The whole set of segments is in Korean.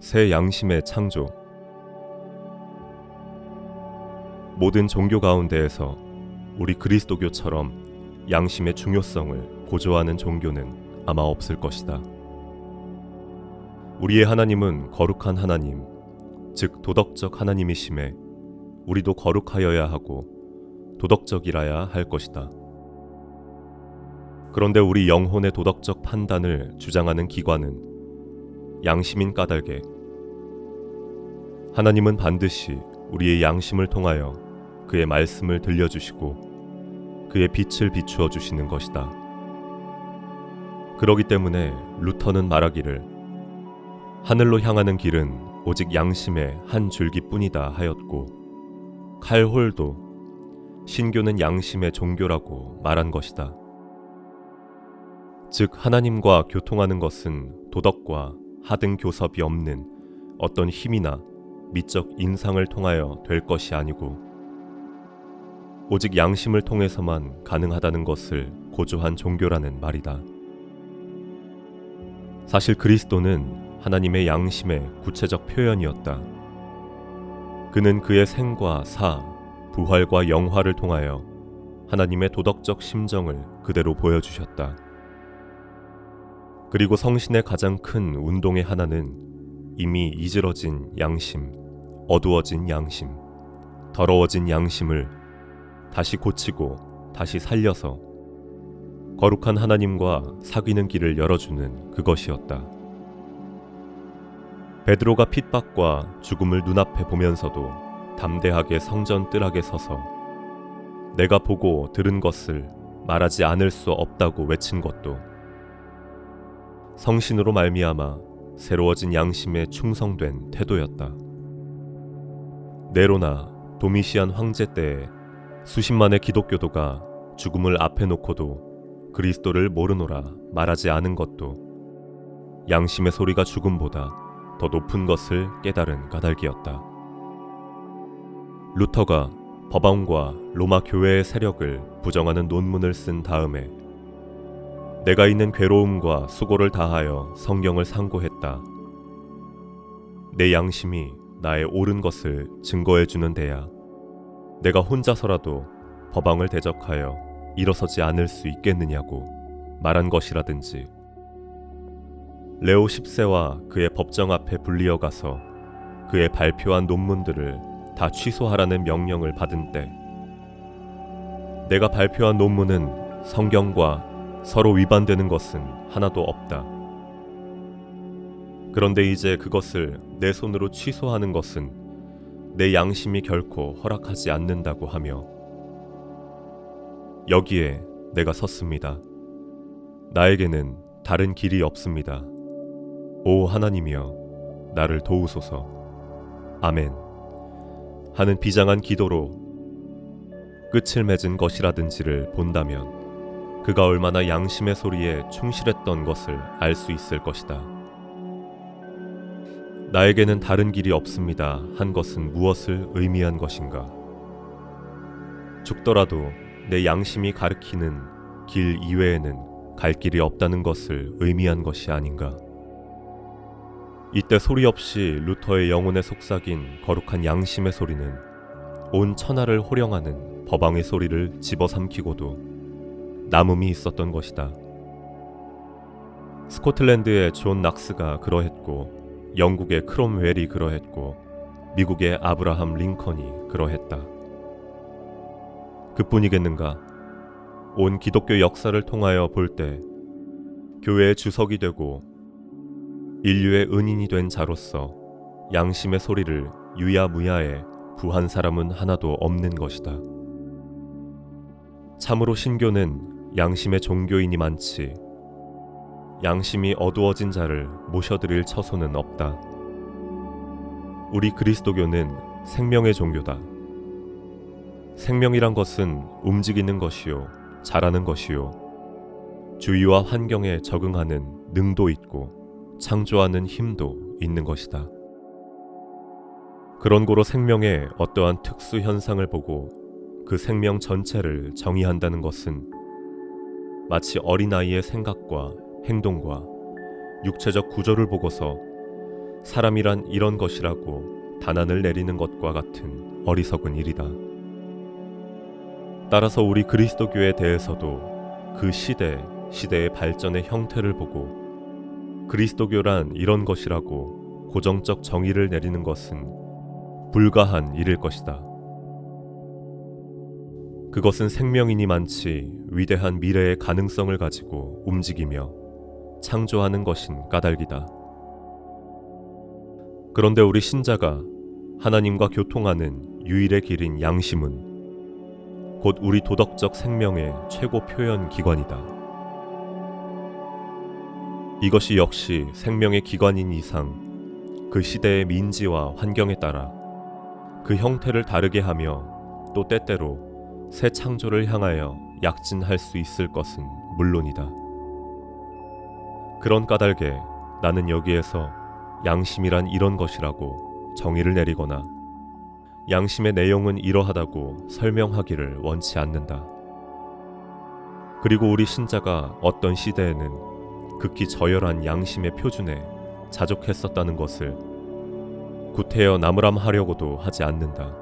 새 양심의 창조. 모든 종교 가운데에서 우리 그리스도교처럼 양심의 중요성을 고조하는 종교는 아마 없을 것이다. 우리의 하나님은 거룩한 하나님, 즉 도덕적 하나님이심에 우리도 거룩하여야 하고 도덕적이라야 할 것이다. 그런데 우리 영혼의 도덕적 판단을 주장하는 기관은 양심인 까닭에 하나님은 반드시 우리의 양심을 통하여 그의 말씀을 들려주시고 그의 빛을 비추어 주시는 것이다. 그러기 때문에 루터는 말하기를 하늘로 향하는 길은 오직 양심의 한 줄기뿐이다 하였고, 칼홀도 신교는 양심의 종교라고 말한 것이다. 즉 하나님과 교통하는 것은 도덕과 하등 교섭이 없는 어떤 힘이나 미적 인상을 통하여 될 것이 아니고 오직 양심을 통해서만 가능하다는 것을 고조한 종교라는 말이다. 사실 그리스도는 하나님의 양심의 구체적 표현이었다. 그는 그의 생과 사, 부활과 영화를 통하여 하나님의 도덕적 심정을 그대로 보여주셨다. 그리고 성신의 가장 큰 운동의 하나는 이미 이질어진 양심, 어두워진 양심, 더러워진 양심을 다시 고치고 다시 살려서 거룩한 하나님과 사귀는 길을 열어주는 그것이었다. 베드로가 핍박과 죽음을 눈앞에 보면서도 담대하게 성전 뜰학에 서서 내가 보고 들은 것을 말하지 않을 수 없다고 외친 것도 성신으로 말미암아 새로워진 양심에 충성된 태도였다. 네로나 도미시안 황제 때에 수십만의 기독교도가 죽음을 앞에 놓고도 그리스도를 모르노라 말하지 않은 것도 양심의 소리가 죽음보다 더 높은 것을 깨달은 까닭이었다. 루터가 법왕과 로마 교회의 세력을 부정하는 논문을 쓴 다음에 내가 있는 괴로움과 수고를 다하여 성경을 상고했다. 내 양심이 나의 옳은 것을 증거해주는 데야 내가 혼자서라도 법왕을 대적하여 일어서지 않을 수 있겠느냐고 말한 것이라든지, 레오 10세와 그의 법정 앞에 불리어 가서 그의 발표한 논문들을 다 취소하라는 명령을 받은 때 내가 발표한 논문은 성경과 서로 위반되는 것은 하나도 없다. 그런데 이제 그것을 내 손으로 취소하는 것은 내 양심이 결코 허락하지 않는다고 하며 여기에 내가 섰습니다. 나에게는 다른 길이 없습니다. 오 하나님이여 나를 도우소서. 아멘 하는 비장한 기도로 끝을 맺은 것이라든지를 본다면 그가 얼마나 양심의 소리에 충실했던 것을 알 수 있을 것이다. 나에게는 다른 길이 없습니다 한 것은 무엇을 의미한 것인가? 죽더라도 내 양심이 가리키는 길 이외에는 갈 길이 없다는 것을 의미한 것이 아닌가? 이때 소리 없이 루터의 영혼에 속삭인 거룩한 양심의 소리는 온 천하를 호령하는 법왕의 소리를 집어삼키고도 남음이 있었던 것이다. 스코틀랜드의 존 낙스가 그러했고, 영국의 크롬웰이 그러했고, 미국의 아브라함 링컨이 그러했다. 그뿐이겠는가? 온 기독교 역사를 통하여 볼 때 교회의 주석이 되고 인류의 은인이 된 자로서 양심의 소리를 유야무야에 부한 사람은 하나도 없는 것이다. 참으로 신교는 양심의 종교인이 많지 양심이 어두워진 자를 모셔드릴 처소는 없다. 우리 그리스도교는 생명의 종교다. 생명이란 것은 움직이는 것이요, 자라는 것이요, 주위와 환경에 적응하는 능도 있고 창조하는 힘도 있는 것이다. 그런 고로 생명의 어떠한 특수 현상을 보고 그 생명 전체를 정의한다는 것은 마치 어린아이의 생각과 행동과 육체적 구조를 보고서 사람이란 이런 것이라고 단안을 내리는 것과 같은 어리석은 일이다. 따라서 우리 그리스도교에 대해서도 그 시대의 발전의 형태를 보고 그리스도교란 이런 것이라고 고정적 정의를 내리는 것은 불가한 일일 것이다. 그것은 생명이니만치 위대한 미래의 가능성을 가지고 움직이며 창조하는 것인 까닭이다. 그런데 우리 신자가 하나님과 교통하는 유일의 길인 양심은 곧 우리 도덕적 생명의 최고 표현 기관이다. 이것이 역시 생명의 기관인 이상 그 시대의 민지와 환경에 따라 그 형태를 다르게 하며 또 때때로 새 창조를 향하여 약진할 수 있을 것은 물론이다. 그런 까닭에 나는 여기에서 양심이란 이런 것이라고 정의를 내리거나 양심의 내용은 이러하다고 설명하기를 원치 않는다. 그리고 우리 신자가 어떤 시대에는 극히 저열한 양심의 표준에 자족했었다는 것을 구태여 나무람하려고도 하지 않는다.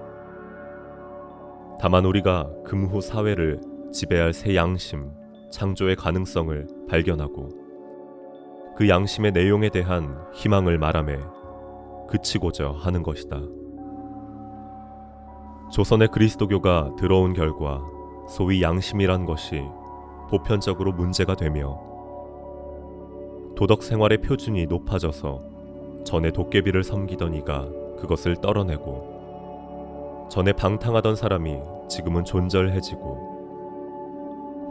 다만 우리가 금후 사회를 지배할 새 양심, 창조의 가능성을 발견하고 그 양심의 내용에 대한 희망을 말하며 그치고자 하는 것이다. 조선의 그리스도교가 들어온 결과 소위 양심이란 것이 보편적으로 문제가 되며 도덕 생활의 표준이 높아져서 전에 도깨비를 섬기던 이가 그것을 떨어내고 전에 방탕하던 사람이 지금은 존절해지고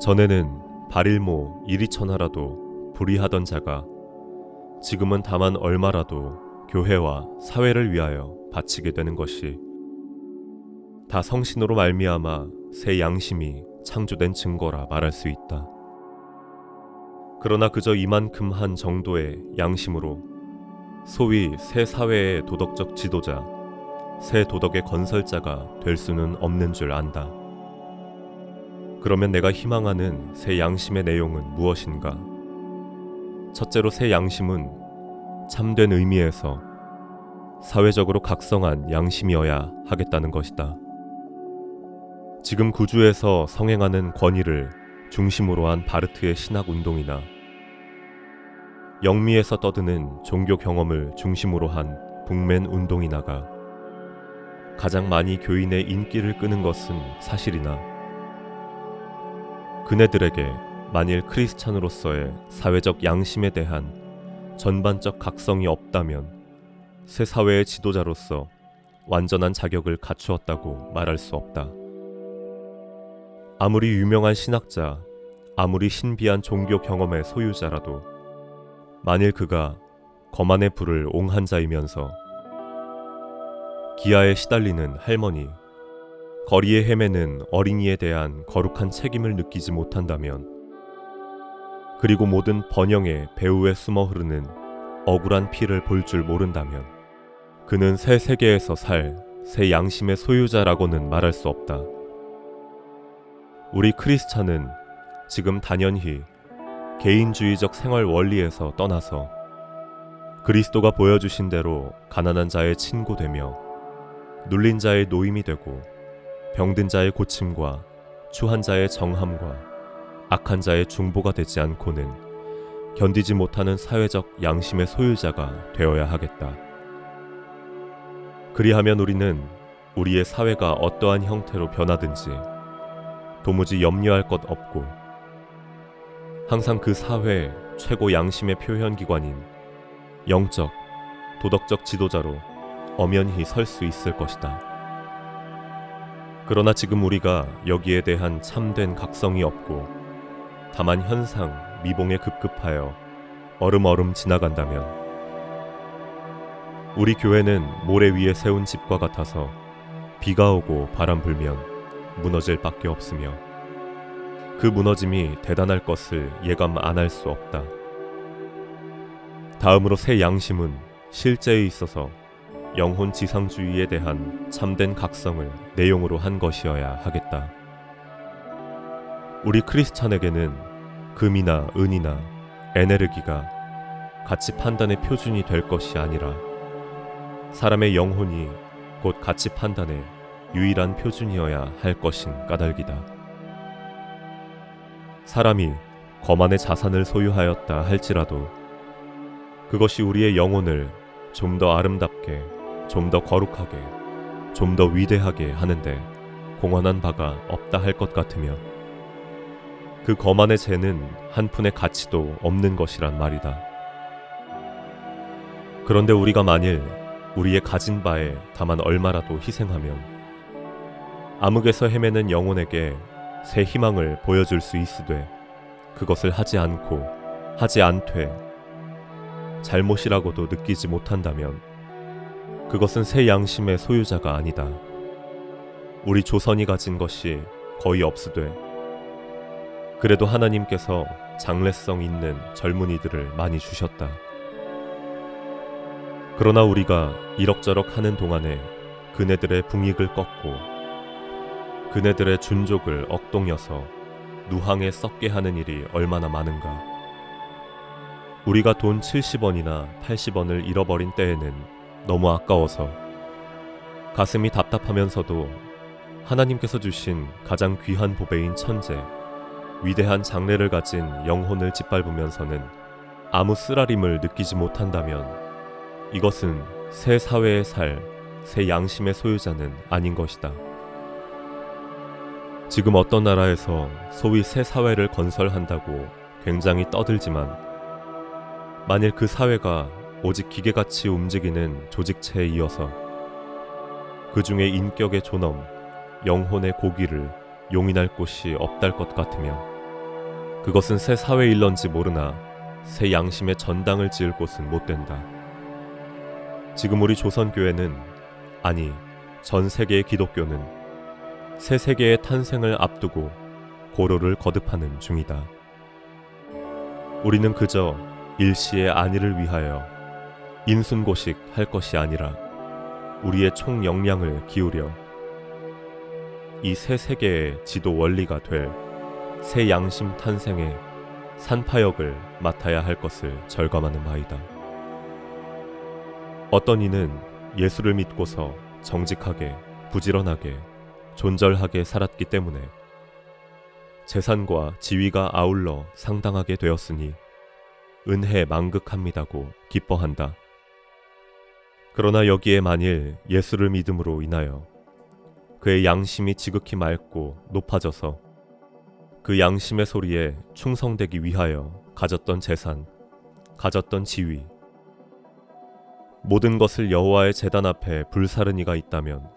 전에는 발일모 이리천하라도 불의하던 자가 지금은 다만 얼마라도 교회와 사회를 위하여 바치게 되는 것이 다 성신으로 말미암아 새 양심이 창조된 증거라 말할 수 있다. 그러나 그저 이만큼 한 정도의 양심으로 소위 새 사회의 도덕적 지도자, 새 도덕의 건설자가 될 수는 없는 줄 안다. 그러면 내가 희망하는 새 양심의 내용은 무엇인가? 첫째로 새 양심은 참된 의미에서 사회적으로 각성한 양심이어야 하겠다는 것이다. 지금 구주에서 성행하는 권위를 중심으로 한 바르트의 신학운동이나 영미에서 떠드는 종교 경험을 중심으로 한 북맨 운동이나가 가장 많이 교인의 인기를 끄는 것은 사실이나 그네들에게 만일 크리스찬으로서의 사회적 양심에 대한 전반적 각성이 없다면 새 사회의 지도자로서 완전한 자격을 갖추었다고 말할 수 없다. 아무리 유명한 신학자, 아무리 신비한 종교 경험의 소유자라도 만일 그가 거만의 불을 옹한 자이면서 기아에 시달리는 할머니, 거리에 헤매는 어린이에 대한 거룩한 책임을 느끼지 못한다면 그리고 모든 번영의 배후에 숨어 흐르는 억울한 피를 볼 줄 모른다면 그는 새 세계에서 살 새 양심의 소유자라고는 말할 수 없다. 우리 크리스찬은 지금 단연히 개인주의적 생활 원리에서 떠나서 그리스도가 보여주신 대로 가난한 자의 친구 되며 눌린 자의 노임이 되고 병든 자의 고침과 추한 자의 정함과 악한 자의 중보가 되지 않고는 견디지 못하는 사회적 양심의 소유자가 되어야 하겠다. 그리하면 우리는 우리의 사회가 어떠한 형태로 변하든지 도무지 염려할 것 없고 항상 그 사회의 최고 양심의 표현기관인 영적, 도덕적 지도자로 엄연히 설 수 있을 것이다. 그러나 지금 우리가 여기에 대한 참된 각성이 없고 다만 현상, 미봉에 급급하여 얼음얼음 지나간다면 우리 교회는 모래 위에 세운 집과 같아서 비가 오고 바람 불면 무너질 밖에 없으며 그 무너짐이 대단할 것을 예감 안 할 수 없다. 다음으로 새 양심은 실제에 있어서 영혼 지상주의에 대한 참된 각성을 내용으로 한 것이어야 하겠다. 우리 크리스찬에게는 금이나 은이나 에네르기가 가치 판단의 표준이 될 것이 아니라 사람의 영혼이 곧 가치 판단의 유일한 표준이어야 할 것인 까닭이다. 사람이 거만의 자산을 소유하였다 할지라도 그것이 우리의 영혼을 좀 더 아름답게, 좀 더 거룩하게, 좀 더 위대하게 하는데 공헌한 바가 없다 할 것 같으며 그 거만의 죄는 한 푼의 가치도 없는 것이란 말이다. 그런데 우리가 만일 우리의 가진 바에 다만 얼마라도 희생하면 암흑에서 헤매는 영혼에게 새 희망을 보여줄 수 있으되 그것을 하지 않고 하지 않되 잘못이라고도 느끼지 못한다면 그것은 새 양심의 소유자가 아니다. 우리 조선이 가진 것이 거의 없으되 그래도 하나님께서 장래성 있는 젊은이들을 많이 주셨다. 그러나 우리가 이럭저럭 하는 동안에 그네들의 붕익을 꺾고 그네들의 준족을 억동여서 누항에 썩게 하는 일이 얼마나 많은가. 우리가 돈 70원이나 80원을 잃어버린 때에는 너무 아까워서 가슴이 답답하면서도 하나님께서 주신 가장 귀한 보배인 천재, 위대한 장래를 가진 영혼을 짓밟으면서는 아무 쓰라림을 느끼지 못한다면 이것은 새 사회에 살 새 양심의 소유자는 아닌 것이다. 지금 어떤 나라에서 소위 새 사회를 건설한다고 굉장히 떠들지만 만일 그 사회가 오직 기계같이 움직이는 조직체에 이어서 그 중에 인격의 존엄, 영혼의 고기를 용인할 곳이 없달 것 같으며 그것은 새 사회일런지 모르나 새 양심의 전당을 지을 곳은 못 된다. 지금 우리 조선교회는 아니 전 세계의 기독교는 새 세계의 탄생을 앞두고 고로를 거듭하는 중이다. 우리는 그저 일시의 안위를 위하여 인순고식 할 것이 아니라 우리의 총 역량을 기울여 이 새 세계의 지도 원리가 될 새 양심 탄생의 산파역을 맡아야 할 것을 절감하는 바이다. 어떤 이는 예수를 믿고서 정직하게, 부지런하게, 존절하게 살았기 때문에 재산과 지위가 아울러 상당하게 되었으니 은혜 만극합니다고 기뻐한다. 그러나 여기에 만일 예수를 믿음으로 인하여 그의 양심이 지극히 맑고 높아져서 그 양심의 소리에 충성되기 위하여 가졌던 재산, 가졌던 지위, 모든 것을 여호와의 제단 앞에 불사른 이가 있다면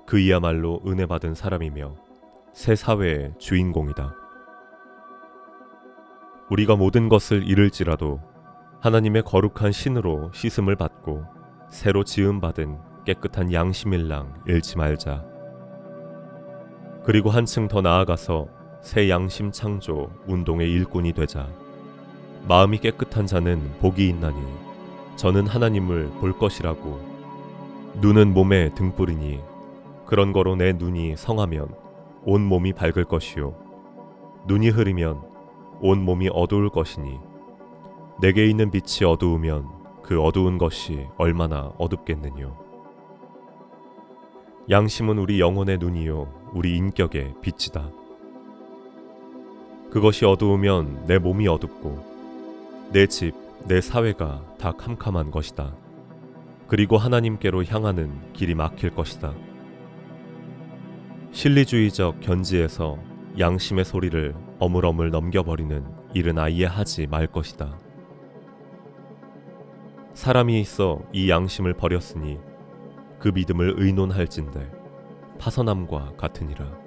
그이야말로 은혜 받은 사람이며 새 사회의 주인공이다. 우리가 모든 것을 잃을지라도 하나님의 거룩한 신으로 씻음을 받고 새로 지음받은 깨끗한 양심일랑 잃지 말자. 그리고 한층 더 나아가서 새 양심 창조 운동의 일꾼이 되자. 마음이 깨끗한 자는 복이 있나니 저는 하나님을 볼 것이라고. 눈은 몸의 등불이니 그런 거로 내 눈이 성하면 온 몸이 밝을 것이요 눈이 흐리면 온 몸이 어두울 것이니 내게 있는 빛이 어두우면 그 어두운 것이 얼마나 어둡겠느뇨. 양심은 우리 영혼의 눈이요 우리 인격의 빛이다. 그것이 어두우면 내 몸이 어둡고 내 집, 내 사회가 다 캄캄한 것이다. 그리고 하나님께로 향하는 길이 막힐 것이다. 실리주의적 견지에서 양심의 소리를 어물어물 넘겨버리는 일은 아예 하지 말 것이다. 사람이 있어 이 양심을 버렸으니 그 믿음을 의논할진대 파선함과 같으니라.